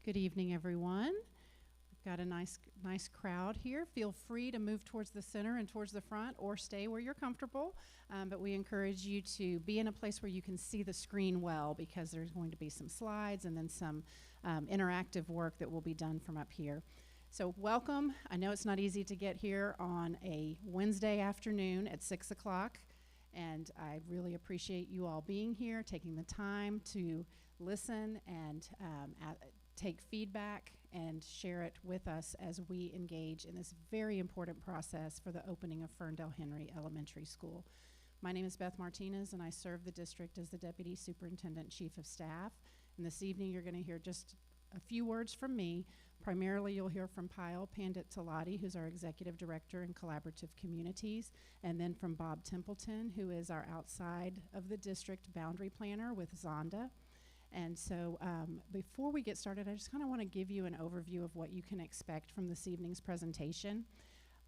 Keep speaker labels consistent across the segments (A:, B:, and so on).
A: Good evening, everyone. We've got a nice crowd here. Feel free to move towards the center and towards the front or stay where you're comfortable. But we encourage you to be in a place where you can see the screen well, because there's going to be some slides and then some interactive work that will be done from up here. So welcome. I know it's not easy to get here on a Wednesday afternoon at 6 o'clock. And I really appreciate you all being here, taking the time to listen and take feedback and share it with us as we engage in this very important process for the opening of Ferndell Henry Elementary School. My name is Beth Martinez, and I serve the district as the Deputy Superintendent Chief of Staff. And this evening you're going to hear just a few words from me. Primarily you'll hear from Payal Pandit-Talati, who's our Executive Director in Collaborative Communities, and then from Bob Templeton, who is our outside of the district boundary planner with Zonda. And so before we get started, I just kind of want to give you an overview of what you can expect from this evening's presentation.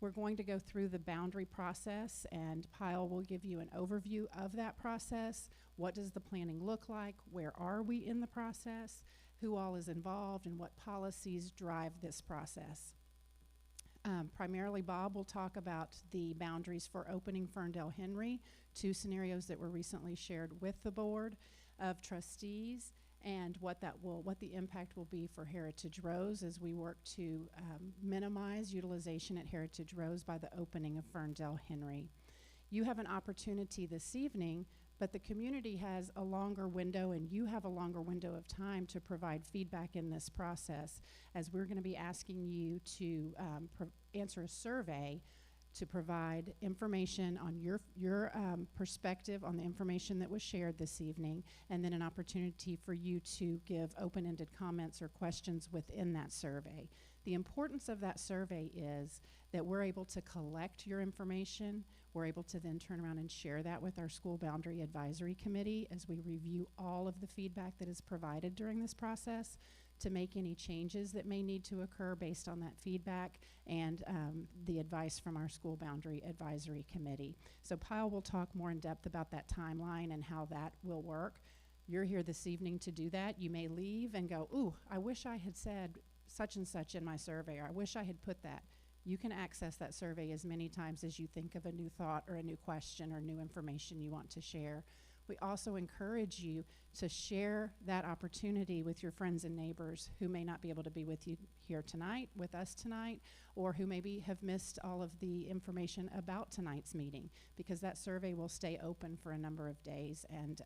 A: We're going to go through the boundary process, and Payal will give you an overview of that process. What does the planning look like? Where are we in the process? Who all is involved, and what policies drive this process? Primarily, Bob will talk about the boundaries for opening Ferndell Henry, 2 scenarios that were recently shared with the Board of Trustees, and what the impact will be for Heritage Rose as we work to minimize utilization at Heritage Rose by the opening of Ferndell Henry. You have an opportunity this evening, but the community has a longer window, and you have a longer window of time to provide feedback in this process, as we're going to be asking you to answer a survey to provide information on your perspective on the information that was shared this evening, and then an opportunity for you to give open-ended comments or questions within that survey. The importance of that survey is that we're able to collect your information. We're able to then turn around and share that with our School Boundary Advisory Committee as we review all of the feedback that is provided during this process, to make any changes that may need to occur based on that feedback and the advice from our School Boundary Advisory Committee. So Payal will talk more in depth about that timeline and how that will work. You're here this evening to do that. You may leave and go, ooh, I wish I had said such and such in my survey, or I wish I had put that. You can access that survey as many times as you think of a new thought or a new question or new information you want to share. We also encourage you to share that opportunity with your friends and neighbors who may not be able to be with you here tonight, with us tonight, or who maybe have missed all of the information about tonight's meeting, because that survey will stay open for a number of days. And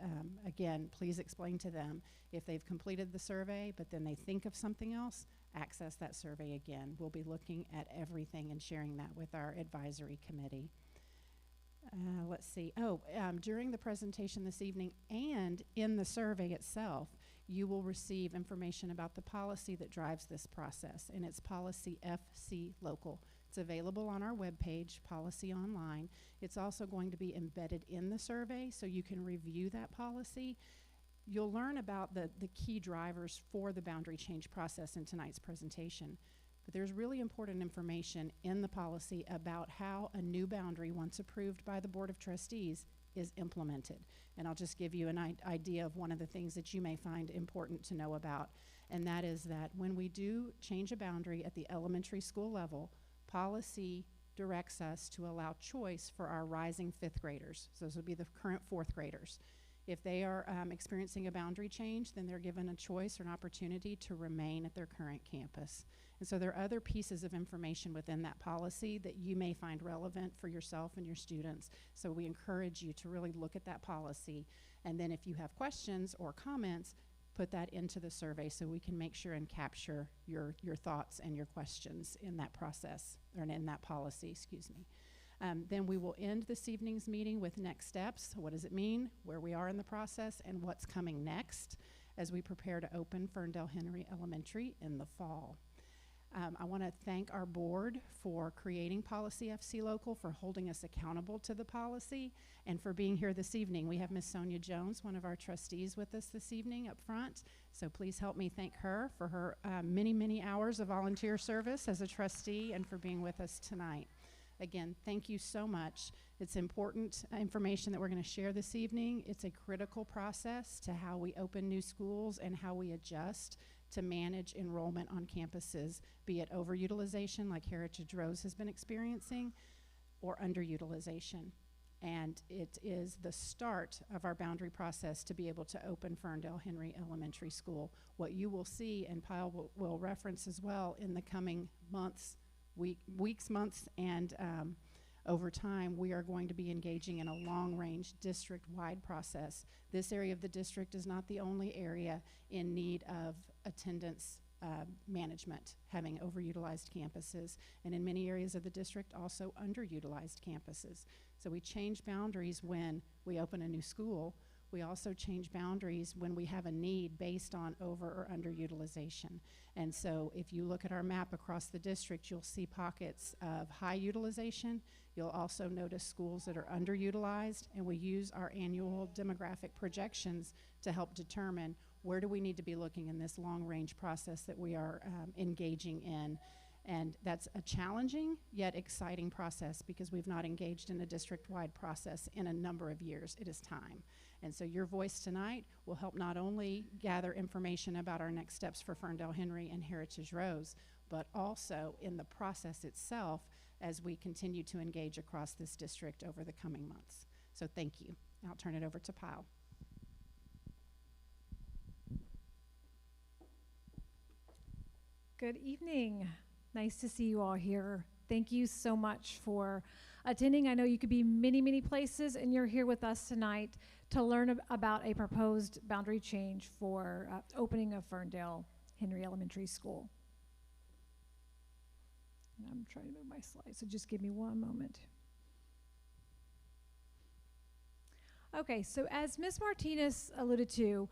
A: again, please explain to them if they've completed the survey, but then they think of something else, access that survey again. We'll be looking at everything and sharing that with our advisory committee. Let's see. During the presentation this evening and in the survey itself, you will receive information about the policy that drives this process, and it's policy FC Local. It's available on our webpage, Policy Online. It's also going to be embedded in the survey, so you can review that policy. You'll learn about the key drivers for the boundary change process in tonight's presentation. But there's really important information in the policy about how a new boundary, once approved by the Board of Trustees, is implemented. And I'll just give you an idea of one of the things that you may find important to know about. And that is that when we do change a boundary at the elementary school level, policy directs us to allow choice for our rising 5th graders. So those would be the current 4th graders. If they are experiencing a boundary change, then they're given a choice or an opportunity to remain at their current campus. And so there are other pieces of information within that policy that you may find relevant for yourself and your students. So we encourage you to really look at that policy. And then if you have questions or comments, put that into the survey so we can make sure and capture your thoughts and your questions in that process, or in that policy, excuse me. Then we will end this evening's meeting with next steps. What does it mean, where we are in the process, and what's coming next as we prepare to open Ferndell Henry Elementary in the fall. I want to thank our board for creating Policy FC Local, for holding us accountable to the policy, and for being here this evening. We have Ms. Sonia Jones, one of our trustees, with us this evening up front. So please help me thank her for her many, many hours of volunteer service as a trustee, and for being with us tonight. Again, thank you so much. It's important information that we're going to share this evening. It's a critical process to how we open new schools and how we adjust to manage enrollment on campuses, be it overutilization like Heritage Rose has been experiencing, or underutilization. And it is the start of our boundary process to be able to open Ferndell Henry Elementary School. What you will see, and Pyle will reference as well in the coming months, weeks, months, and over time, we are going to be engaging in a long-range district-wide process. This area of the district is not the only area in need of attendance management, having overutilized campuses, and in many areas of the district also underutilized campuses. So we change boundaries when we open a new school. We also change boundaries when we have a need based on over or underutilization. And so if you look at our map across the district, you'll see pockets of high utilization. You'll also notice schools that are underutilized, and we use our annual demographic projections to help determine where do we need to be looking in this long-range process that we are engaging in. And that's a challenging yet exciting process because we've not engaged in a district-wide process in a number of years. It is time. And so your voice tonight will help not only gather information about our next steps for Ferndell Henry and Heritage Rose, but also in the process itself as we continue to engage across this district over the coming months. So thank you. I'll turn it over to Pyle.
B: Good evening. Nice to see you all here. Thank you so much for attending. I know you could be many, many places, and you're here with us tonight to learn about a proposed boundary change for opening of Ferndell Henry Elementary School. And I'm trying to move my slides, so just give me one moment. Okay, so as Ms. Martinez alluded to,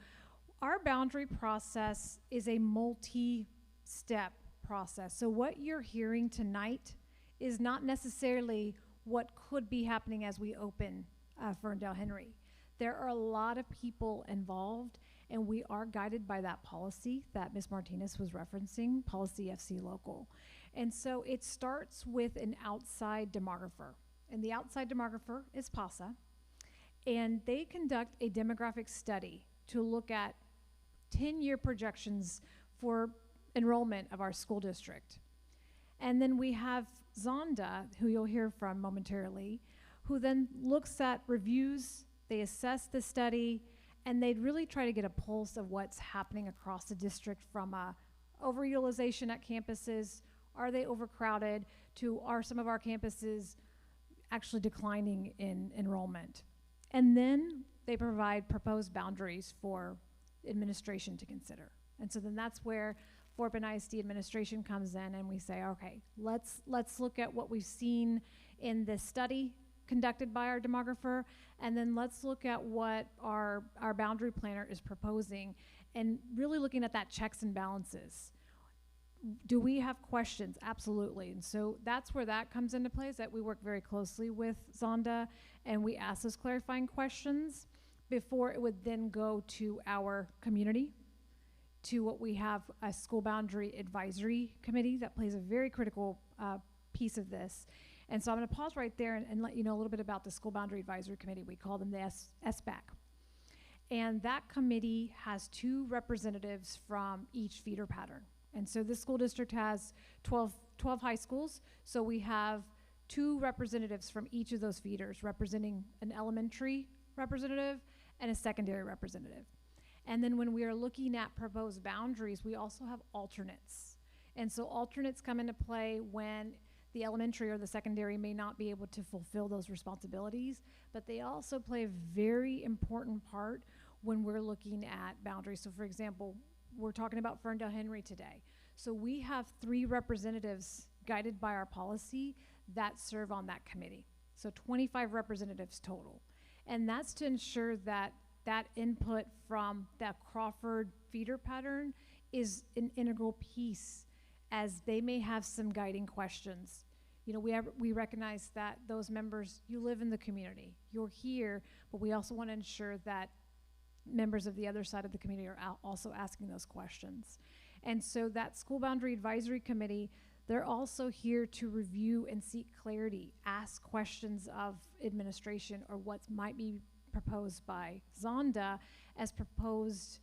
B: our boundary process is a multi-step process. So what you're hearing tonight is not necessarily what could be happening as we open Ferndell Henry. There are a lot of people involved, and we are guided by that policy that Ms. Martinez was referencing, Policy FC Local. And so it starts with an outside demographer, and the outside demographer is PASA, and they conduct a demographic study to look at 10-year projections for enrollment of our school district. And then we have Zonda, who you'll hear from momentarily, who then looks at reviews, they assess the study, and they'd really try to get a pulse of what's happening across the district from overutilization at campuses, are they overcrowded, to are some of our campuses actually declining in enrollment. And then they provide proposed boundaries for administration to consider. And so then that's where Fort Bend ISD administration comes in, and we say, okay, let's look at what we've seen in this study conducted by our demographer, and then let's look at what our boundary planner is proposing, and really looking at that checks and balances. Do we have questions? Absolutely. And so that's where that comes into play, is that we work very closely with Zonda, and we ask those clarifying questions before it would then go to our community, to what we have a school boundary advisory committee that plays a very critical piece of this. And so I'm going to pause right there and let you know a little bit about the school boundary advisory committee. We call them the SBAC. And that committee has 2 representatives from each feeder pattern. And so this school district has 12 high schools. So we have 2 representatives from each of those feeders, representing an elementary representative and a secondary representative. And then when we are looking at proposed boundaries, we also have alternates. And so alternates come into play when the elementary or the secondary may not be able to fulfill those responsibilities, but they also play a very important part when we're looking at boundaries. So for example, we're talking about Ferndell Henry today. So we have 3 representatives guided by our policy that serve on that committee. So 25 representatives total. And that's to ensure that that input from that Crawford feeder pattern is an integral piece, as they may have some guiding questions. You know, we recognize that those members, you live in the community, you're here, but we also want to ensure that members of the other side of the community are also asking those questions. And so that school boundary advisory committee, they're also here to review and seek clarity, ask questions of administration or what might be proposed by Zonda as proposed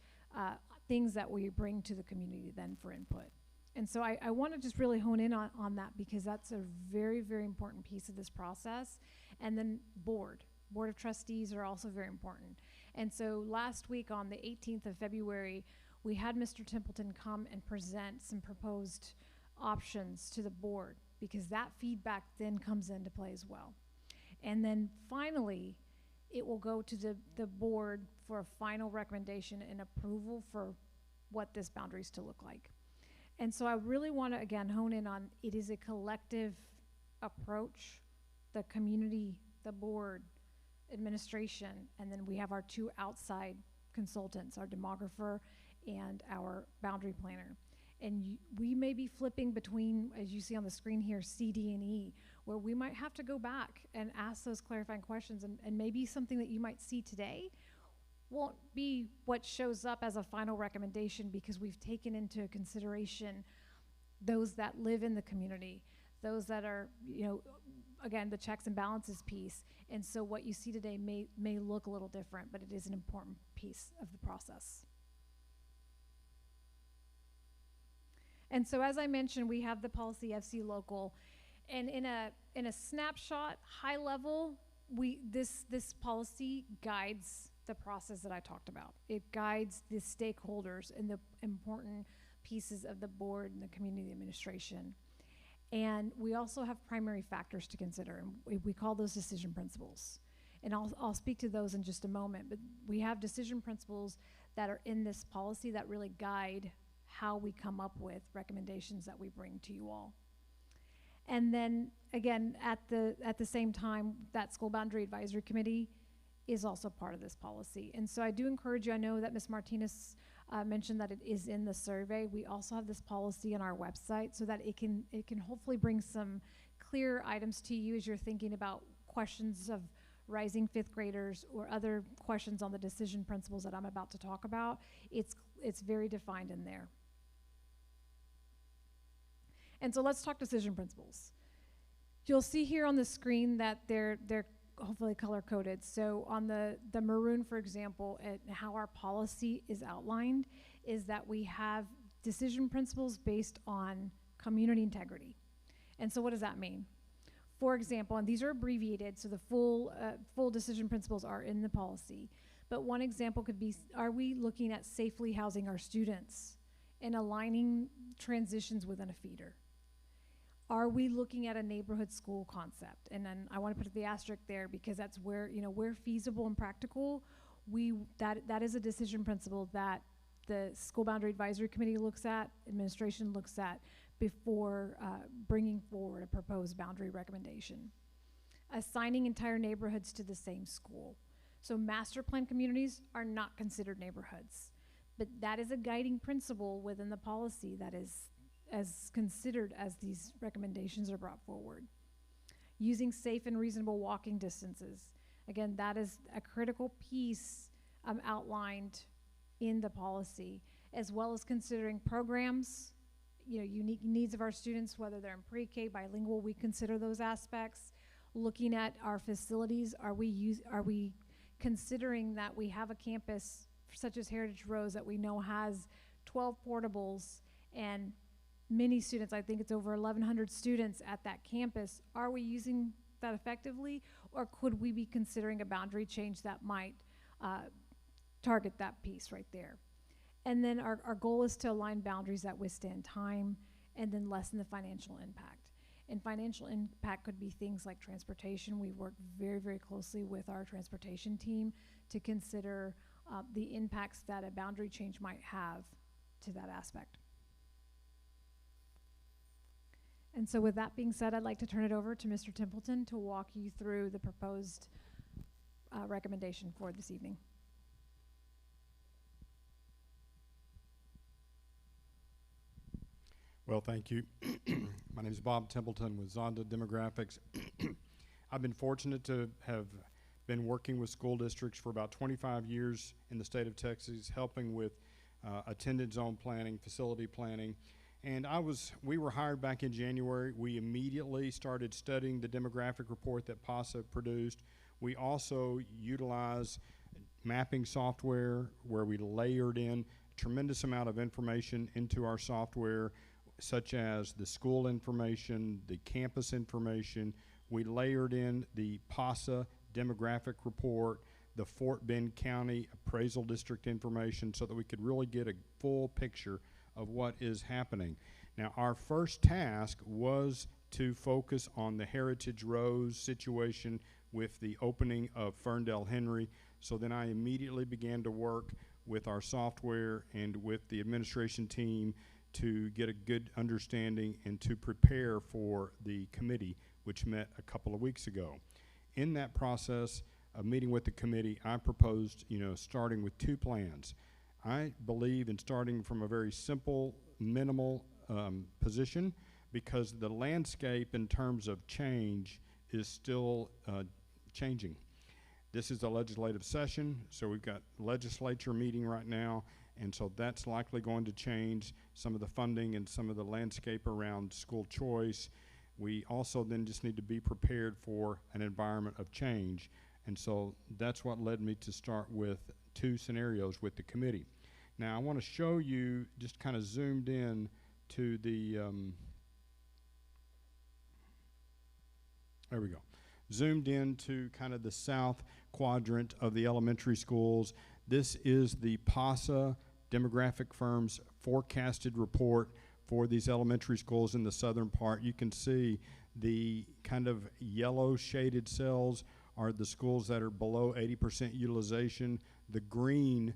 B: things that we bring to the community then for input. And so I want to just really hone in on that, because that's a very, very important piece of this process. And then board of trustees are also very important. And so last week on the 18th of February, we had Mr. Templeton come and present some proposed options to the board, because that feedback then comes into play as well. And then finally, it will go to the board for a final recommendation and approval for what this boundary is to look like. And so I really want to, again, hone in on, it is a collective approach, the community, the board, administration, and then we have our two outside consultants, our demographer and our boundary planner. And we may be flipping between, as you see on the screen here, C, D, and E, where we might have to go back and ask those clarifying questions, and maybe something that you might see today won't be what shows up as a final recommendation, because we've taken into consideration those that live in the community, those that are, you know, again, the checks and balances piece. And so what you see today may look a little different, but it is an important piece of the process. And so as I mentioned, we have the policy FC local, and in a snapshot, high level, this policy guides the process that I talked about. It guides the stakeholders and the important pieces of the board and the community administration. And we also have primary factors to consider, and we call those decision principles. And I'll speak to those in just a moment, but we have decision principles that are in this policy that really guide how we come up with recommendations that we bring to you all. And then again, at the same time, that school boundary advisory committee is also part of this policy. And so I do encourage you, I know that Ms. Martinez mentioned that it is in the survey. We also have this policy on our website, so that it can hopefully bring some clear items to you as you're thinking about questions of rising fifth graders or other questions on the decision principles that I'm about to talk about. It's very defined in there. And so let's talk decision principles. You'll see here on the screen that they're hopefully color coded. So on the maroon, for example, how our policy is outlined is that we have decision principles based on community integrity. And so what does that mean? For example, and these are abbreviated, so the full decision principles are in the policy. But one example could be, are we looking at safely housing our students and aligning transitions within a feeder? Are we looking at a neighborhood school concept? And then I want to put the asterisk there, because that's where, you know, where feasible and practical, that is a decision principle that the School Boundary Advisory Committee looks at, administration looks at, before bringing forward a proposed boundary recommendation. Assigning entire neighborhoods to the same school. So master plan communities are not considered neighborhoods, but that is a guiding principle within the policy that is as considered as these recommendations are brought forward. Using safe and reasonable walking distances. Again, that is a critical piece outlined in the policy, as well as considering programs, you know, unique needs of our students, whether they're in pre-K, bilingual, we consider those aspects. Looking at our facilities, are we considering that we have a campus such as Heritage Rose that we know has 12 portables and many students, I think it's over 1,100 students at that campus. Are we using that effectively, or could we be considering a boundary change that might target that piece right there? And then our goal is to align boundaries that withstand time and then lessen the financial impact. And financial impact could be things like transportation. We work very, very closely with our transportation team to consider the impacts that a boundary change might have to that aspect. And so with that being said, I'd like to turn it over to Mr. Templeton to walk you through the proposed recommendation for this evening.
C: Well, thank you. My name is Bob Templeton with Zonda Demographics. I've been fortunate to have been working with school districts for about 25 years in the state of Texas, helping with attendance zone planning, facility planning. And we were hired back in January. We immediately started studying the demographic report that PASA produced. We also utilize mapping software where we layered in tremendous amount of information into our software, such as the school information, the campus information. We layered in the PASA demographic report, the Fort Bend County Appraisal District information, so that we could really get a full picture of what is happening. Now, our first task was to focus on the Heritage Rose situation with the opening of Ferndell Henry. So then I immediately began to work with our software and with the administration team to get a good understanding and to prepare for the committee, which met a couple of weeks ago. In that process of meeting with the committee, I proposed, starting with 2 plans. I believe in starting from a very simple, minimal position, because the landscape in terms of change is still changing. This is a legislative session, so we've got legislature meeting right now, and so that's likely going to change some of the funding and some of the landscape around school choice. We also then just need to be prepared for an environment of change, and so that's what led me to start with 2 scenarios with the committee. Now, I want to show you, just kind of zoomed in to the, there we go. Zoomed into kind of the south quadrant of the elementary schools. This is the PASA demographic firm's forecasted report for these elementary schools in the southern part. You can see the kind of yellow shaded cells are the schools that are below 80% utilization. The green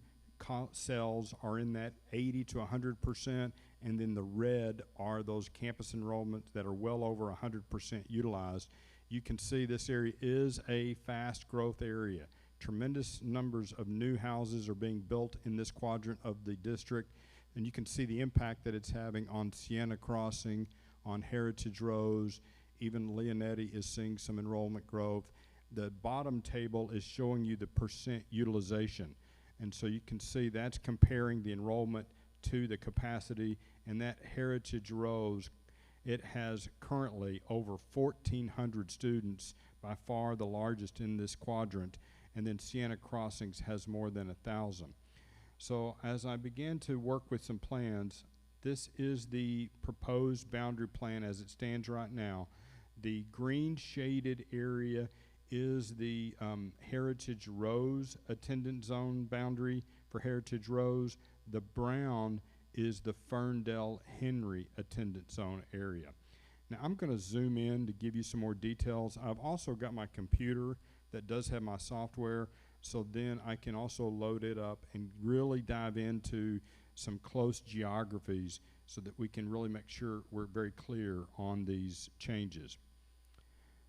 C: cells are in that 80 to 100%, and then the red are those campus enrollments that are well over 100% utilized. You can see this area is a fast growth area. Tremendous numbers of new houses are being built in this quadrant of the district, and you can see the impact that it's having on Sienna Crossing, on Heritage Rose. Even Leonetti is seeing some enrollment growth. The bottom table is showing you the percent utilization, and so you can see that's comparing the enrollment to the capacity, and that Heritage Rose, it has currently over 1,400 students, by far the largest in this quadrant, and then Sienna Crossings has more than 1,000. So as I began to work with some plans, this is the proposed boundary plan as it stands right now. The green shaded area is the Heritage Rose attendance zone boundary for Heritage Rose. The brown is the Ferndell Henry attendance zone area. Now I'm going to zoom in to give you some more details. I've also got my computer that does have my software, so then I can also load it up and really dive into some close geographies so that we can really make sure we're very clear on these changes.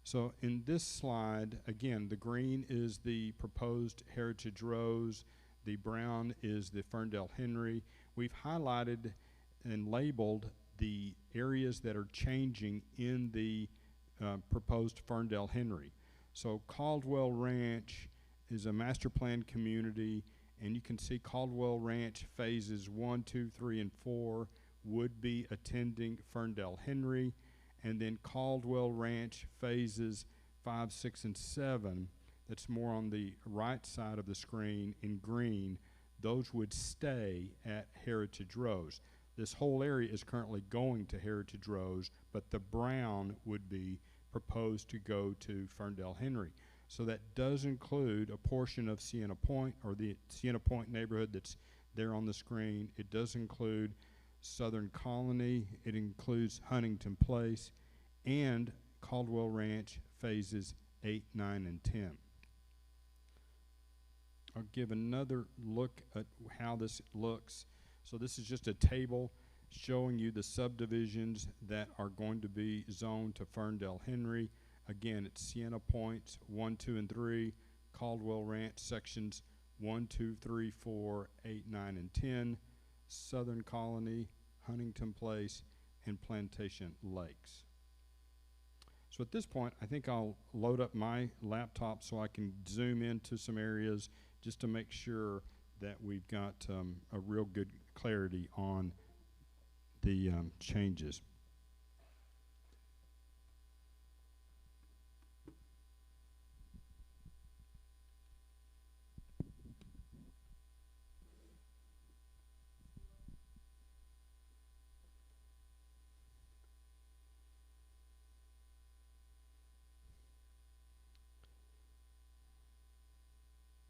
C: So in this slide, again, the green is the proposed Heritage Rose, the brown is the Ferndell Henry. We've highlighted and labeled the areas that are changing in the proposed Ferndell Henry. So Caldwell Ranch is a master plan community, and you can see Caldwell Ranch phases 1, 2, 3, and 4 would be attending Ferndell Henry, and then Caldwell Ranch phases 5, 6, and 7, that's more on the right side of the screen in green, those would stay at Heritage Rose. This whole area is currently going to Heritage Rose, but the brown would be proposed to go to Ferndell Henry. So that does include a portion of Sienna Point, or the Sienna Point neighborhood that's there on the screen. It does include Southern Colony, it includes Huntington Place, and Caldwell Ranch phases 8, 9, and 10. I'll give another look at how this looks. So this is just a table showing you the subdivisions that are going to be zoned to Ferndell Henry. Again, it's Sienna Points 1, 2, and 3, Caldwell Ranch sections 1, 2, 3, 4, 8, 9, and 10, Southern Colony, Huntington Place, and Plantation Lakes. So at this point, I think I'll load up my laptop so I can zoom into some areas just to make sure that we've got a real good clarity on the changes.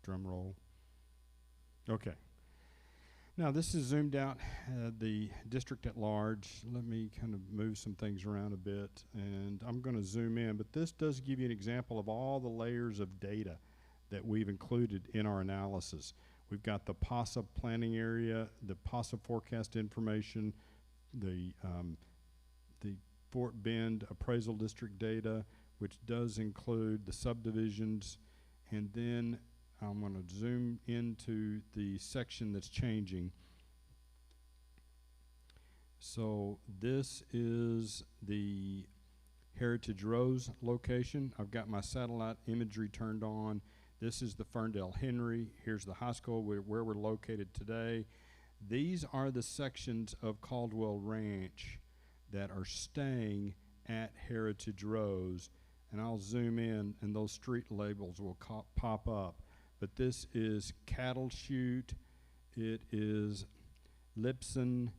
C: Drum roll. Okay. Now this is zoomed out the district at large. Let me kind of move some things around a bit, and I'm going to zoom in, but this does give you an example of all the layers of data that we've included in our analysis. We've got the PASA planning area, the PASA forecast information, the Fort Bend appraisal district data, which does include the subdivisions, and then I'm going to zoom into the section that's changing. So this is the Heritage Rose location. I've got my satellite imagery turned on. This is the Ferndell Henry. Here's the high school where we're located today. These are the sections of Caldwell Ranch that are staying at Heritage Rose. And I'll zoom in and those street labels will pop up. But this is Cattle Chute, it is Lipson,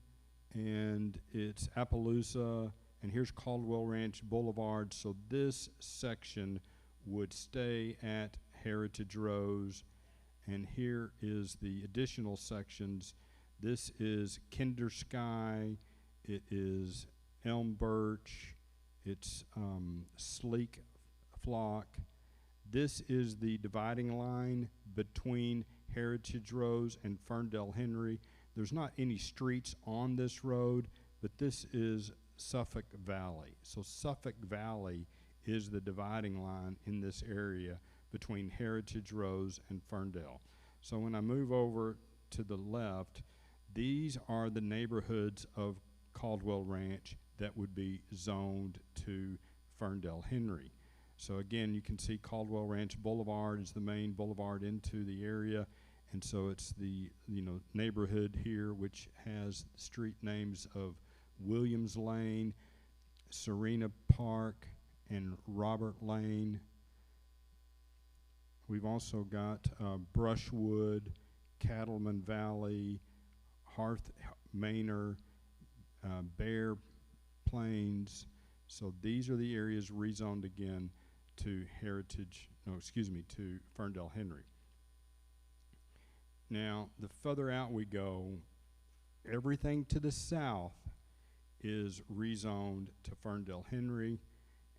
C: and it's Appaloosa, and here's Caldwell Ranch Boulevard. So this section would stay at Heritage Rose, and here is the additional sections. This is Kinder Sky, it is Elm Birch, it's Sleek Flock. This is the dividing line between Heritage Rose and Ferndell Henry. There's not any streets on this road, but this is Suffolk Valley. So Suffolk Valley is the dividing line in this area between Heritage Rose and Ferndell. So when I move over to the left, these are the neighborhoods of Caldwell Ranch that would be zoned to Ferndell Henry. So again, you can see Caldwell Ranch Boulevard is the main boulevard into the area, and so it's the neighborhood here which has street names of Williams Lane, Serena Park, and Robert Lane. We've also got Brushwood, Cattleman Valley, Hearth Manor, Bear Plains. So these are the areas rezoned again to to Ferndell Henry. Now, the further out we go, everything to the south is rezoned to Ferndell Henry.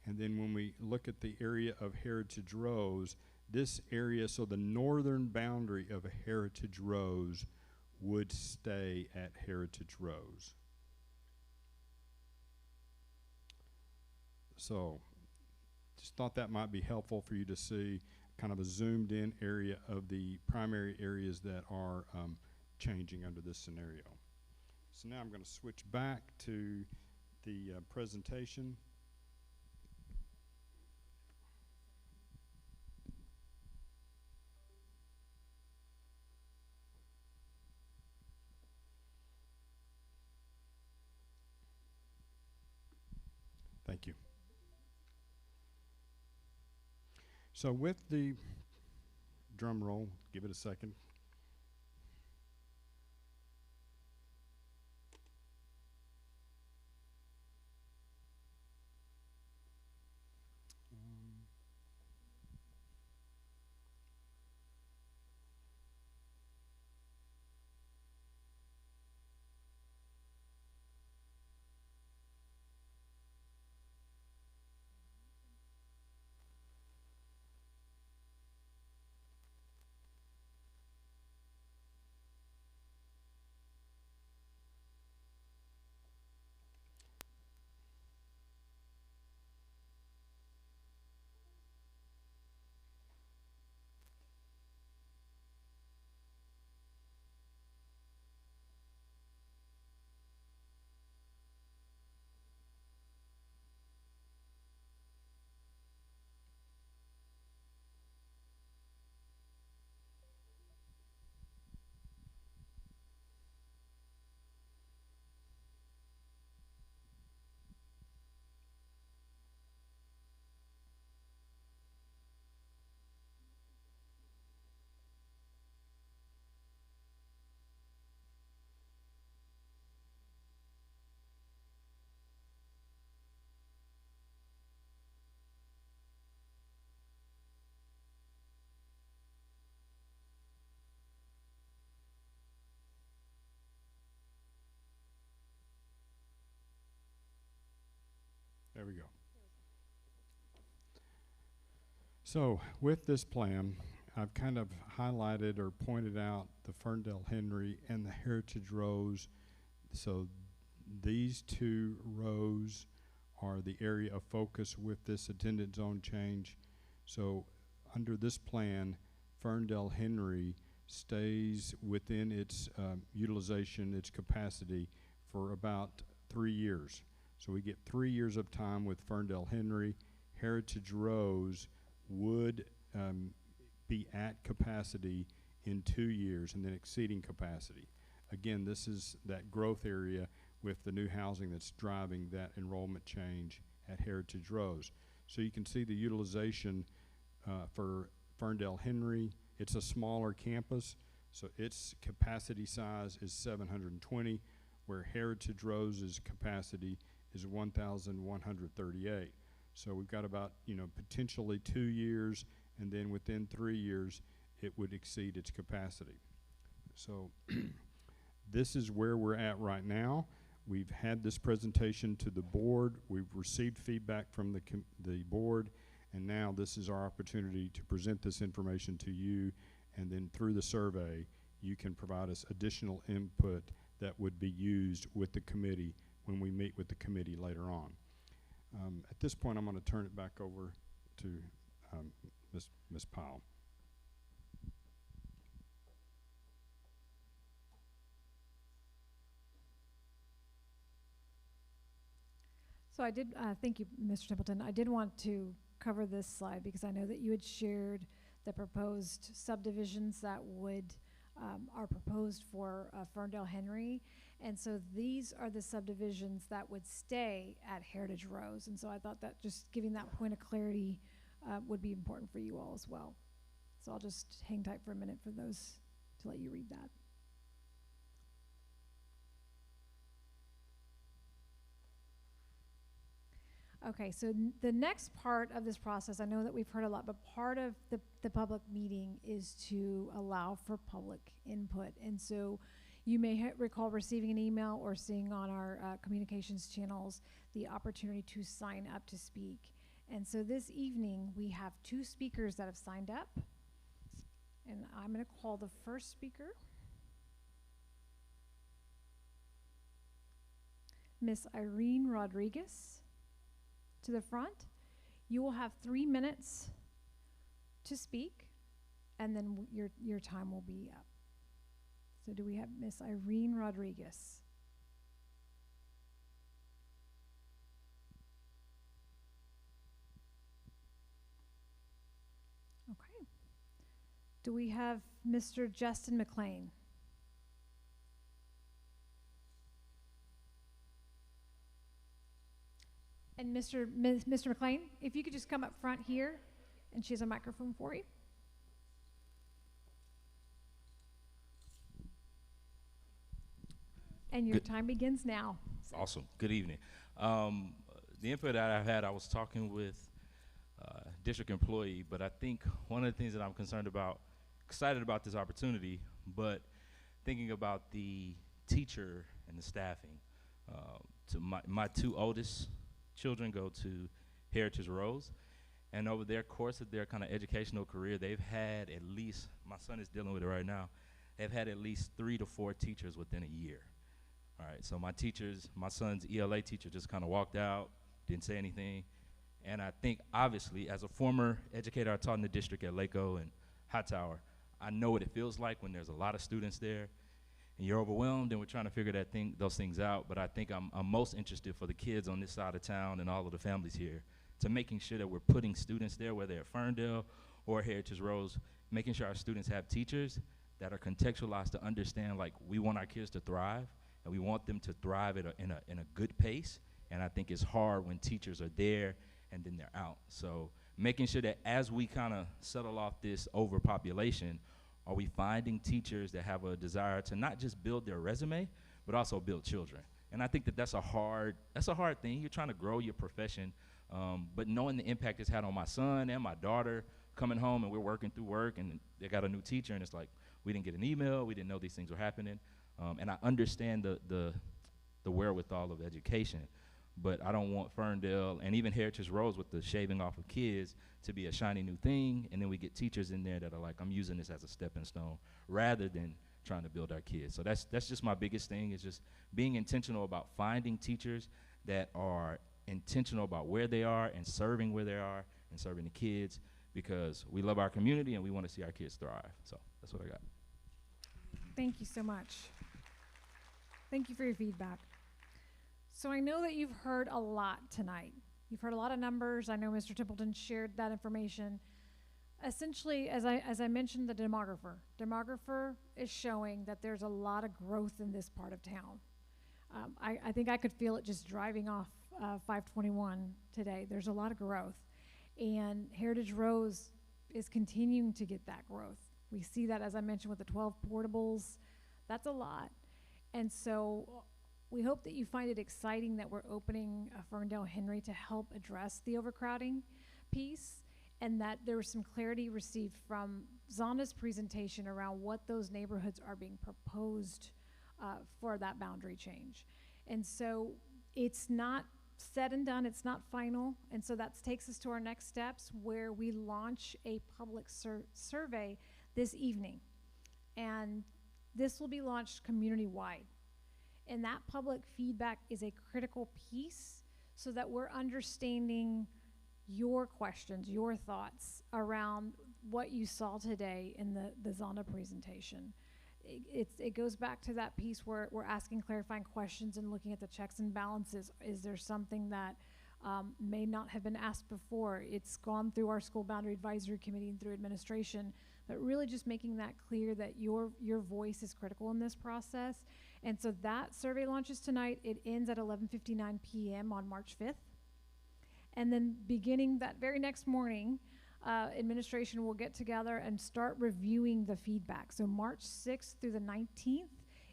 C: And then when we look at the area of Heritage Rose, this area, so the northern boundary of Heritage Rose would stay at Heritage Rose. So just thought that might be helpful for you to see kind of a zoomed in area of the primary areas that are changing under this scenario. So now I'm going to switch back to the presentation. Thank you. So with the drum roll, give it a second. There we go. So with this plan, I've kind of highlighted or pointed out the Ferndell Henry and the Heritage Rows. So these two rows are the area of focus with this attendance zone change. So under this plan, Ferndell Henry stays within its utilization, its capacity for about 3 years. So we get 3 years of time with Ferndell Henry. Heritage Rows would be at capacity in 2 years and then exceeding capacity. Again, this is that growth area with the new housing that's driving that enrollment change at Heritage Rows. So you can see the utilization for Ferndell Henry. It's a smaller campus, so its capacity size is 720, where Heritage Rows' capacity is 1,138. So we've got about, potentially 2 years, and then within 3 years, it would exceed its capacity. So this is where we're at right now. We've had this presentation to the board. We've received feedback from the board, and now this is our opportunity to present this information to you, and then through the survey, you can provide us additional input that would be used with the committee when we meet with the committee later on. At this point, I'm going to turn it back over to Ms. Powell.
B: So I did, thank you, Mr. Templeton. I did want to cover this slide because I know that you had shared the proposed subdivisions that are proposed for Ferndell Henry. And so these are the subdivisions that would stay at Heritage Rows. And so I thought that just giving that point of clarity would be important for you all as well. So I'll just hang tight for a minute for those to let you read that. Okay, so the next part of this process, I know that we've heard a lot, but part of the public meeting is to allow for public input. And so you may recall receiving an email or seeing on our communications channels the opportunity to sign up to speak. And so this evening, we have 2 speakers that have signed up. And I'm going to call the first speaker, Miss Irene Rodriguez, to the front. You will have 3 minutes to speak, and then your time will be up. So do we have Miss Irene Rodriguez? Okay. Do we have Mr. Justin McLean? And Mr. McLean, if you could just come up front here, and she has a microphone for you. And your time begins now.
D: Awesome. Good evening. The input that I've had, I was talking with a district employee, but I think one of the things that I'm excited about this opportunity, but thinking about the teacher and the staffing. To my 2 oldest children go to Heritage Rows, and over their course of their kind of educational career, they've had at least, my son is dealing with it right now, they've had at least 3 to 4 teachers within a year. All right, so my son's ELA teacher just kind of walked out, didn't say anything, and I think obviously as a former educator, I taught in the district at Laco and Hightower, I know what it feels like when there's a lot of students there, and you're overwhelmed, and we're trying to figure those things out. But I think I'm most interested for the kids on this side of town and all of the families here to making sure that we're putting students there, whether at Ferndell or Heritage Rows, making sure our students have teachers that are contextualized to understand, like, we want our kids to thrive, and we want them to thrive in a good pace. And I think it's hard when teachers are there and then they're out. So making sure that as we kind of settle off this overpopulation, are we finding teachers that have a desire to not just build their resume, but also build children? And I think that's a hard thing. You're trying to grow your profession, but knowing the impact it's had on my son and my daughter coming home, and we're working through work, and they got a new teacher, and it's like, we didn't get an email, we didn't know these things were happening. And I understand the wherewithal of education, but I don't want Ferndell and even Heritage Rose with the shaving off of kids to be a shiny new thing, and then we get teachers in there that are like, I'm using this as a stepping stone rather than trying to build our kids. So that's just my biggest thing, is just being intentional about finding teachers that are intentional about where they are and serving where they are and serving the kids, because we love our community and we want to see our kids thrive. So that's what I got.
B: Thank you so much. Thank you for your feedback. So I know that you've heard a lot tonight. You've heard a lot of numbers. I know Mr. Templeton shared that information. Essentially, as I mentioned, the demographer is showing that there's a lot of growth in this part of town. I think I could feel it just driving off 521 today. There's a lot of growth. And Heritage Rose is continuing to get that growth. We see that, as I mentioned, with the 12 portables. That's a lot. And so we hope that you find it exciting that we're opening Ferndale Henry to help address the overcrowding piece, and that there was some clarity received from Zonda's presentation around what those neighborhoods are being proposed for that boundary change. And so it's not said and done, it's not final, and so that takes us to our next steps, where we launch a public survey this evening. And this will be launched community-wide. And that public feedback is a critical piece so that we're understanding your questions, your thoughts around what you saw today in the Zonda presentation. It goes back to that piece where we're asking clarifying questions and looking at the checks and balances. Is there something that may not have been asked before? It's gone through our school boundary advisory committee and through administration, but really just making that clear that your voice is critical in this process. And so that survey launches tonight. It ends at 11:59 p.m. on March 5th. And then beginning that very next morning, administration will get together and start reviewing the feedback. So March 6th through the 19th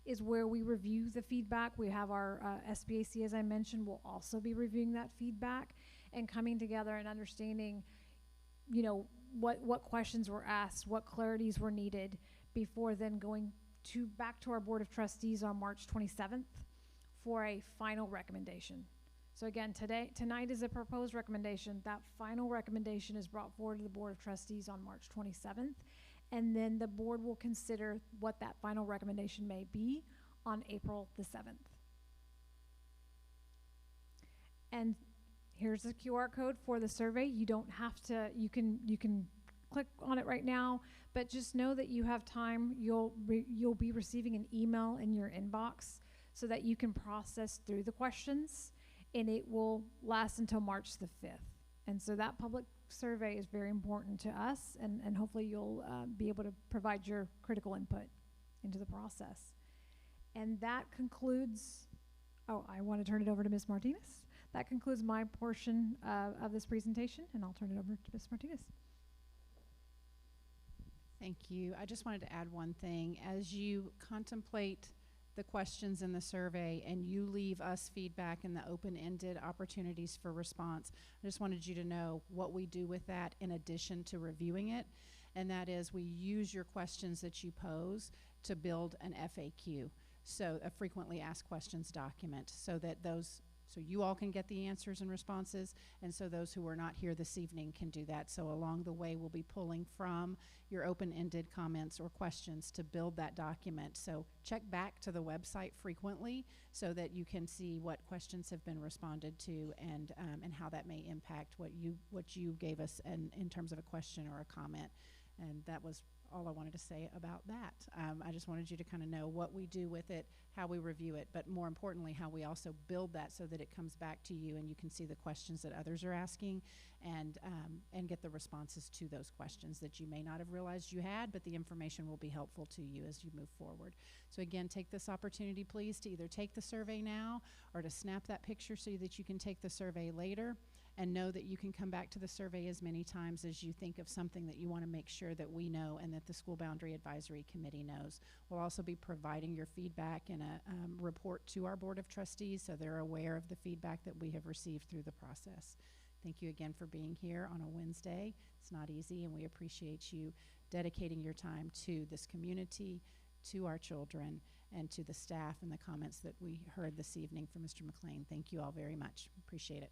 B: is where we review the feedback. We have our SBAC, as I mentioned, will also be reviewing that feedback and coming together and understanding, you know, what questions were asked, what clarities were needed, before then going back to our Board of Trustees on March 27th for a final recommendation. So again, tonight is a proposed recommendation. That final recommendation is brought forward to the Board of Trustees on March 27th, and then the board will consider what that final recommendation may be on April the 7th. And here's the QR code for the survey. You don't have to, you can click on it right now, but just know that you have time. You'll be receiving an email in your inbox so that you can process through the questions, and it will last until March the 5th. And so that public survey is very important to us, and hopefully you'll be able to provide your critical input into the process. And that concludes, I want to turn it over to Ms. Martinez. That concludes my portion of this presentation, and I'll turn it over to Ms. Martinez.
A: Thank you. I just wanted to add one thing. As you contemplate the questions in the survey and you leave us feedback in the open-ended opportunities for response, I just wanted you to know what we do with that in addition to reviewing it, and that is we use your questions that you pose to build an FAQ, so a frequently asked questions document, so you all can get the answers and responses, and so those who are not here this evening can do that. So along the way, we'll be pulling from your open-ended comments or questions to build that document. So check back to the website frequently so that you can see what questions have been responded to, and how that may impact what you gave us in terms of a question or a comment. And that was all I wanted to say about that. I just wanted you to kind of know what we do with it, how we review it, but more importantly, how we also build that so that it comes back to you and you can see the questions that others are asking, and get the responses to those questions that you may not have realized you had, but the information will be helpful to you as you move forward. So again, take this opportunity, please, to either take the survey now or to snap that picture so that you can take the survey later. And know that you can come back to the survey as many times as you think of something that you want to make sure that we know and that the School Boundary Advisory Committee knows. We'll also be providing your feedback in a report to our Board of Trustees, so they're aware of the feedback that we have received through the process. Thank you again for being here on a Wednesday. It's not easy, and we appreciate you dedicating your time to this community, to our children and to the staff and the comments that we heard this evening from Mr. McLean. Thank you all very much. Appreciate it.